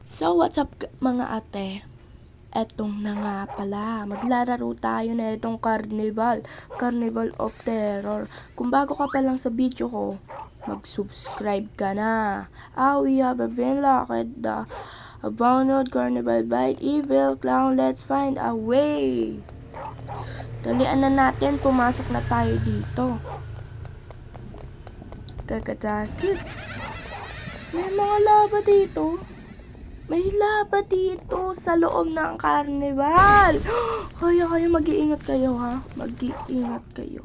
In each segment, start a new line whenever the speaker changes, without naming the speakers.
So, what's up mga ate? Etong na nga pala, maglalaro tayo na itong Carnival of Terror. Kung bago ka pa lang sa video ko, mag-subscribe ka na. We have been locked the abandoned Carnival by evil clown. Let's find a way. Dalian na natin, pumasok na tayo dito. Kids. May mga laba dito. May laba dito sa loob ng carnival. Kaya mag-iingat kayo ha. Mag-iingat kayo.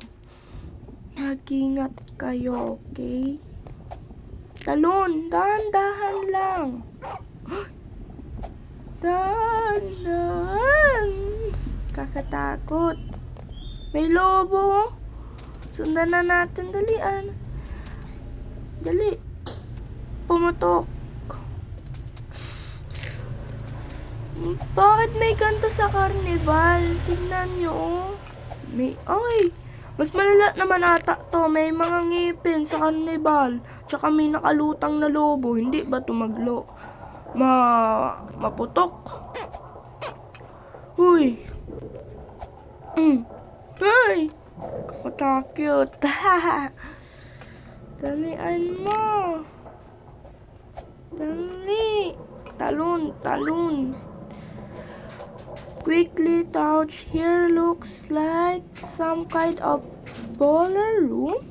Mag-iingat kayo, okay? Talon, dahan-dahan lang. Dahan-dahan. Kakatakot. May lobo. Sundan na natin, dalian. Dali. Pumutok. Bakit may kanto sa carnival? Tingnan nyo. Mas malala naman ata to. May mga ngipin sa carnival. Tsaka may nakalutang na lobo. Hindi ba tumaglo? Maputok. Uy. Ay. Kakatakot. Dalian mo. Dali. Talon. Quickly touch. Here looks like some kind of ballroom.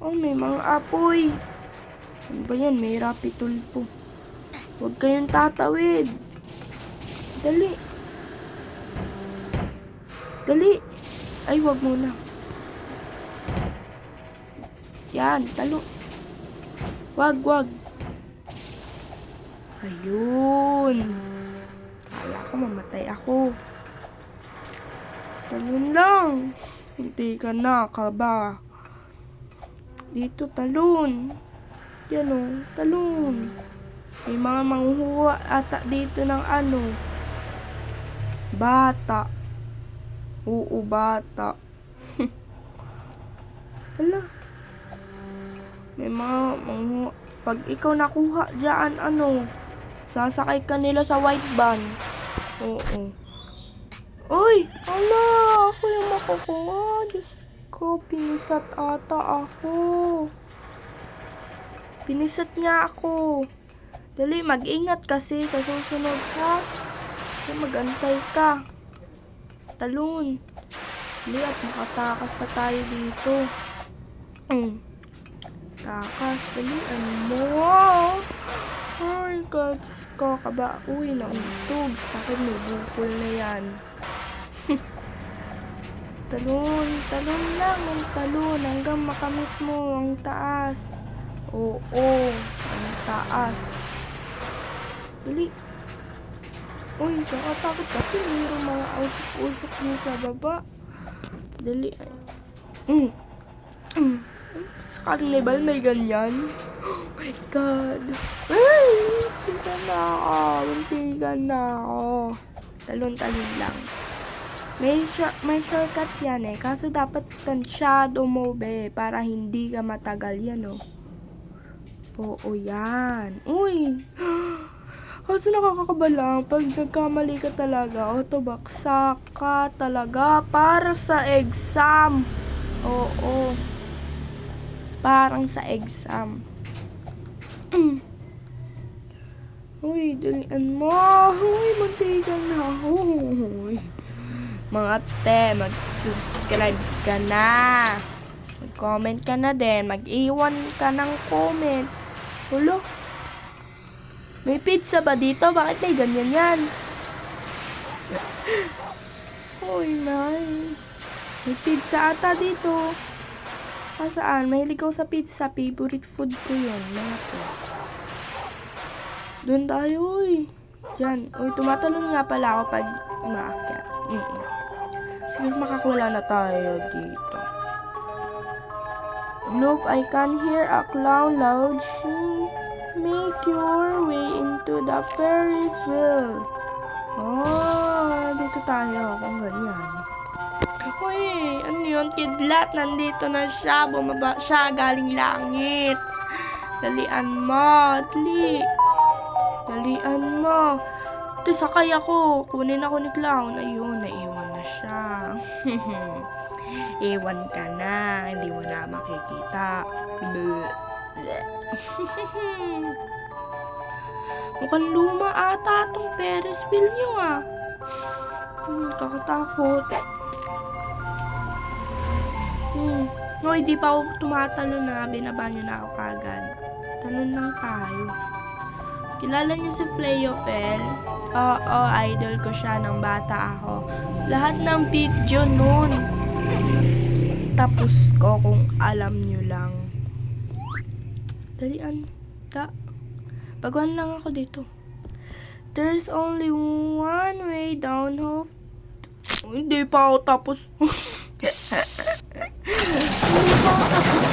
May mga apoy. Ano ba yan? May rapitulpo. Huwag kayong tatawid. Dali. Ay, wag muna. Yan, talo. Wag. Ayun. Kala ko mamatay ako. Talon lang. Hindi ka na, kaba. Dito, talon. Yan o, talon. May mga manghuwa ata dito ng bata. Oo, bata. Hala. May mga manghuwa. Pag ikaw nakuha dyan, sasakay ka nila sa white van. Oo. Uy! Ala! Ako yung makukuha. Diyos ko, pinisat ata ako. Pinisat niya ako. Dali, mag-ingat kasi sa susunod ha. Mag-antay ka. Talon. Dali at makatakas na tayo dito. Takas. Dali, mo. Ay, God, ko kaba. Uy, nauntog. Sakit, may bukol na yan. Talon lang ang talon hanggang makamit mo ang taas. Oo, ang taas. Dali. Uy, nakatakot kasi mayroong mga usok-usok niyo sa baba. Dali. Sa carnival may ganyan. Oh my God. Ay, muntikan na ako. Talon lang. May shortcut yan kaso dapat shadow move para hindi ka matagal yan Oo, yan. Uy. Kaso nakakakabala pag nagkamali ka talaga, baksak ka talaga para sa exam. Oo. Parang sa exam. Uy, dalian mo. Uy, muntikan na ako. Mga te, mag-subscribe ka na. Mag-comment ka na din. Mag-iwan ka ng comment. Hulo. May pizza ba dito? Bakit may ganyan yan? Uy, may pizza ata dito. Saan? Mahilig ako sa pizza. Favorite food ko yun. Doon tayo, uy. Diyan. Uy, tumatalon nga pala ako pag umaakyat. Sige, makakuwala na tayo dito. Look, I can hear a clown launching. Make your way into the Ferris wheel. Dito tayo. Kung ganyan. Uy, ano yun? Kidlat, nandito na siya. Bumaba siya, galing langit. Dalian mo, dali. Dalian mo. Ito, sakay ako. Kunin ako ni Clown. Ayun, naiwan na siya. Iwan ka na. Hindi mo na makikita. Bleh. Bleh. Mukhang luma ata itong Ferris wheel nyo ah. Kakatakot. No, hindi pa ako tumatalo na. Binaba nyo na ako kagad. Talon lang tayo. Kilala niyo si Playofel? Oo, idol ko siya nang bata ako. Lahat ng video nun. Tapos ko kung alam nyo lang. Dalian. Baguhan lang ako dito. There's only one way down home. Hindi pa ako tapos. Hindi pa ako tapos.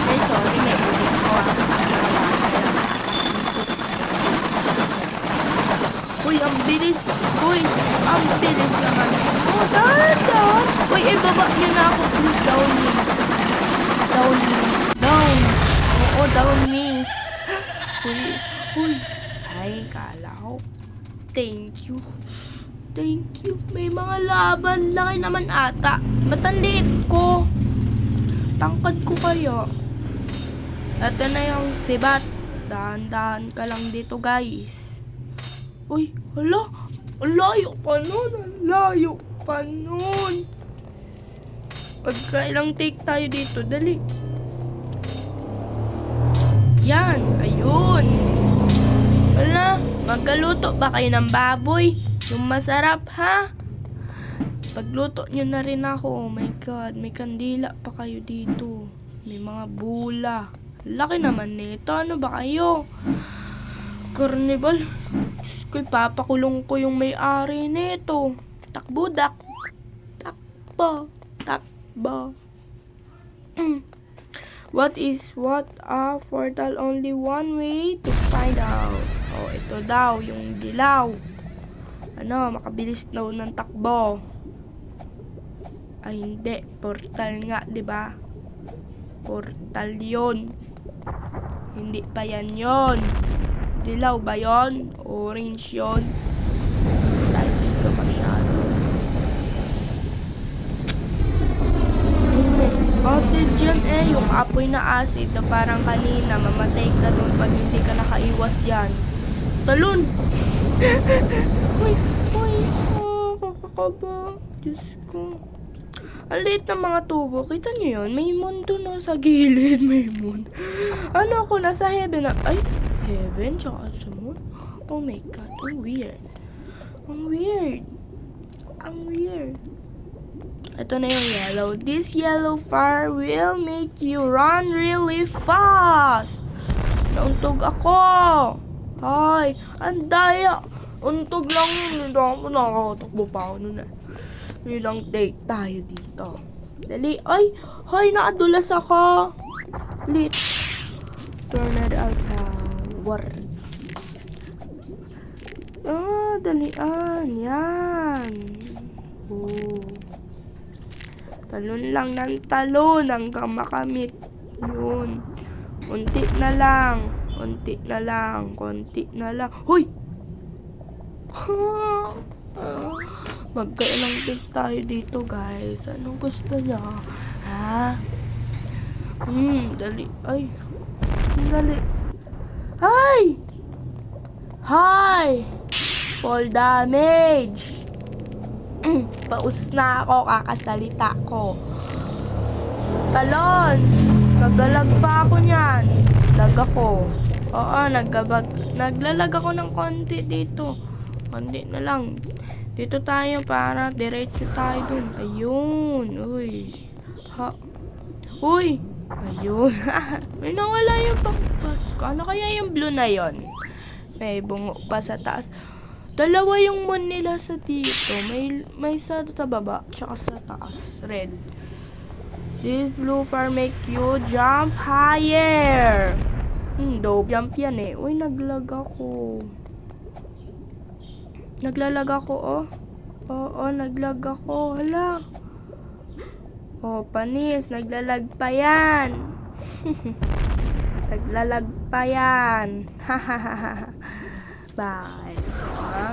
Ay, sorry. May ulit ko Uy, ang bilis. Uy, ang bilis naman. Oh, dahan. Uy, ibaba niyo na ako. Please, down me. Down me. Down. Oo, down me. Uy. Ay, kala ko. Thank you. Thank you. May mga laban. Laki naman ata. Ba't ang liit ko? Tangkad ko kayo. Ito na yung sibat. Dahan-dahan ka lang dito, guys. Uy, hala. Ang layo pa nun. Ang layo pa nun. Magkailang take tayo dito. Dali. Yan. Ayun. Wala. Magkaluto ba kayo ng baboy? Yung masarap, ha? Pagluto nyo na rin ako. Oh my God. May kandila pa kayo dito. May mga bula. Laki naman nito. Ano ba kayo? Carnival. Diyos ko, papakulong ko yung may-ari nito. Takbudak. Takbo. What a portal? Only one way to find out. Oh, ito daw, yung dilaw. Ano, makabilis daw ng takbo. Ay, hindi. Portal nga, di ba? Portal yon. Hindi pa yan yon. Dilaw ba yon? Orange yon. Dahil dito masyado. Acid yan yung apoy na acid na parang kanina. Mamatay ka doon pag hindi ka nakaiwas dyan. Talon! Uy, kakakaba. Diyos ko. Ang liit ng mga tubo. Kita niyo yun? May mundo no sa gilid. May mundo. Ano ako? Nasa heaven na. Ay, heaven? Tsaka sa moon? Oh my God. Ang weird. Ang weird. Ang weird. Ito na yung yellow. This yellow fire will make you run really fast. Nauntog ako. Ay, ang daya. Untog lang yun. Hindi ako nakakatakbo pa ako nun eh. Ilang take tayo dito. Dali. Ay, nakadulas ako. Lit. Turn it out now. Dalian. Yan. Oh. Talon lang ng talon hanggang makamit. Yun. Konti na lang. Hoy! Magkailang take tayo dito, guys. Anong gusto niya? Ha? Dali. Ay. Dali. Ay! Hi! Fall damage. Paus na ako. Kakasalita ko. Talon! Naglalag pa ako niyan. Lag ako. Oo, naglalag ako ng konti dito. Konti na lang. Dito tayo para diretso tayo dun. Ayun. Uy. Uy. Ayun. May nawala yung pangpas ko. Ano kaya yung blue na yon? May bungo pa sa taas. Dalawa yung moon nila sa dito. May sa baba. Tsaka sa taas. Red. This blue fire make you jump higher. Dope jump yan eh. Uy, naglag ako. Naglalag ako, oh. Oo, naglag ako. Hala. Oh, panis. Naglalag pa yan. Naglalag pa yan. Bakit? Ha?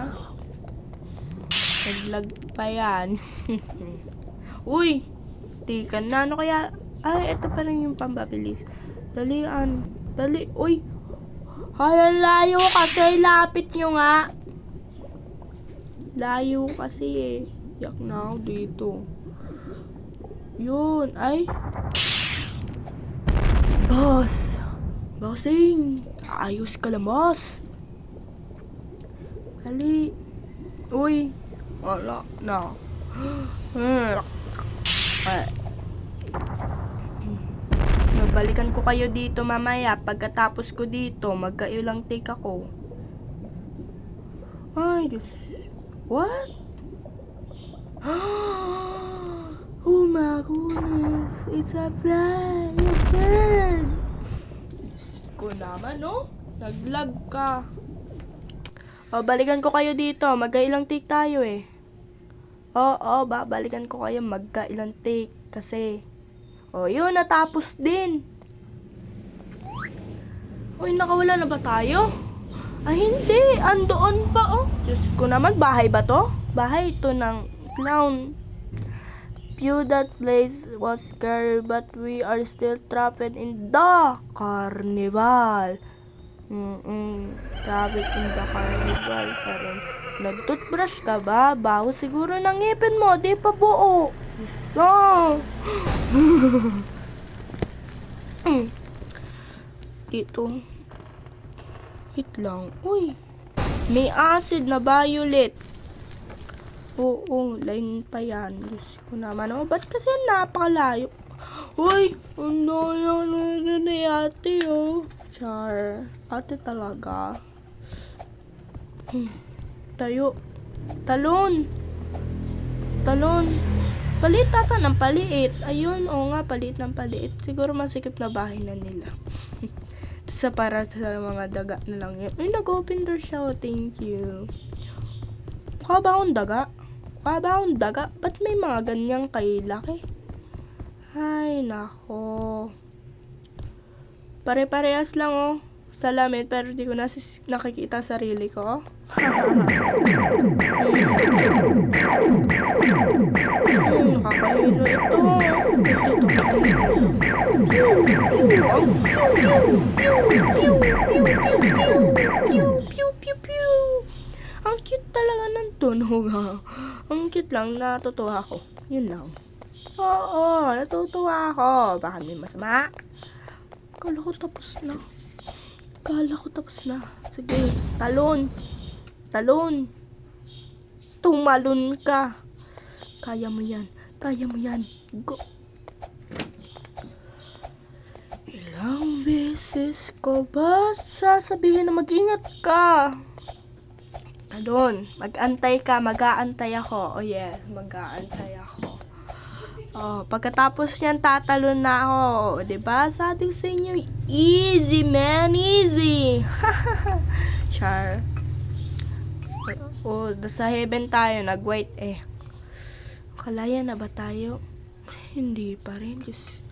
Naglag pa yan. Uy! Tika na. Ano kaya? Ay, ito pa rin yung pambabilis. Dalian. Dali. Uy! Ay, ang layo kasi. Lapit nyo nga. Layo kasi eh. Yak na ako dito. Yun. Ay. Boss. Bossing. Ayos ka lang, boss. Dali. Uy. Wala na. Balikan ko kayo dito mamaya. Pagkatapos ko dito, magkailang take ako. Ay, Diyos. What? Oh my goodness. It's a fly. A bird. Diyos ko naman, no? Naglag ka. O, balikan ko kayo dito. Magkailang take tayo eh. Oo, babalikan ko kayo magkailang take. Kasi, yun, natapos din. Uy, nakawala na ba tayo? Ay, hindi. Andoon pa, oh. Diyos ko naman, bahay ba to? Bahay ito ng clown. Few that place was scary, but we are still trapped in the carnival. Trapped in the carnival pa rin. Nag-toothbrush ka ba? Baho siguro ng ngipin mo. Di pa buo. Isa. Dito. Wait lang. Uy. May acid na violet. Oo, line pa yan. Diyos ko naman. Oh, ba't kasi napakalayo? Uy, ano yan ni ate, oh. Char. Ate talaga. Tayo. Talon. Talon. Palit ata ng paliit. Ayun, oo nga, palit ng paliit. Siguro masikip na bahay na nila. Sa para sa mga daga na lang yan. Ay, nag-open door siya. Oh, thank you. Mukha ba akong daga? Mukha ba akong daga? Ba't may mga ganyang kailaki? Ay, nako. Pare-parehas lang, oh. Salamin, pero di ko nakikita sarili ko. Nakakahilo ito. Ang cute talaga ng tunog, ha. Ang cute lang, natutuwa ako. Yun lang. Oo, natutuwa ako. Baka may masama. Kala ko tapos na. Sige, talon. Talon. Tumalon ka. Kaya mo yan. Go. Ilang beses ko ba sasabihin na mag-ingat ka? Talon. Mag-antay ka. Mag-aantay ako. Oh yes, mag-aantay ako. Oh, pagkatapos niyan tatalon na ako. Diba? Sabi ko sa inyo, easy man, easy. Char. Oh, sa heaven tayo, nag-wait eh. Kalaya na ba tayo? Hindi pa rin. Just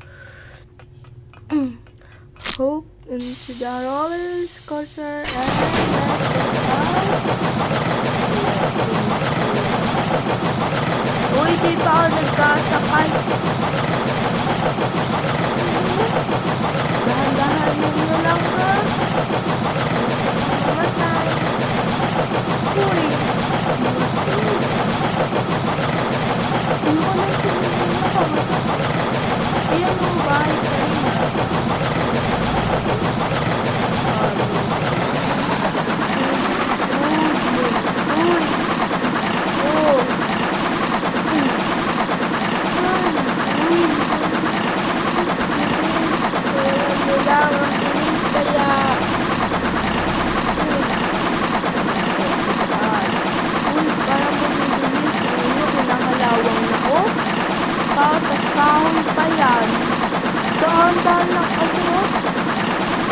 hope into the roller coaster and uy, di pa ako nagkasakay. Dahan-dahan nyo lang, ha? Mamatay. Uy. Ano ko lang pinigil na kamatay? Ayan mo ba? Tapos kahon pa yan. Dahan-dahan lang kasi, oh.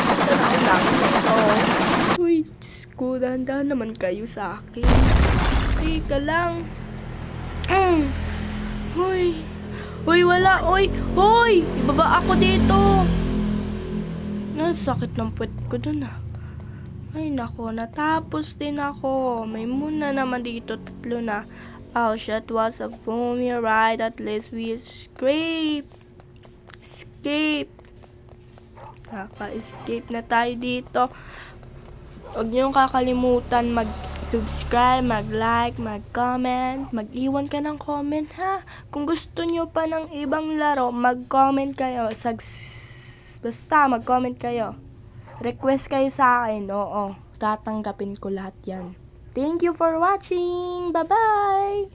Ito na ang langit na ito. Uy, Diyos ko, dahan-dahan naman kayo sa akin. Teka lang. Uy, wala. Uy, ibaba ako dito. Sakit ng puwet ko dun Ay nako, natapos din ako. May muna naman dito, 3 na. Oh shit, was a foamy ride. At least we escape. Naka-escape na tayo dito. Huwag niyong kakalimutan mag-subscribe, mag-like, mag-comment. Mag-iwan ka ng comment ha. Kung gusto niyo pa ng ibang laro, mag-comment kayo. Basta mag-comment kayo. Request kayo sa akin, oo. Tatanggapin ko lahat yan. Thank you for watching! Bye-bye!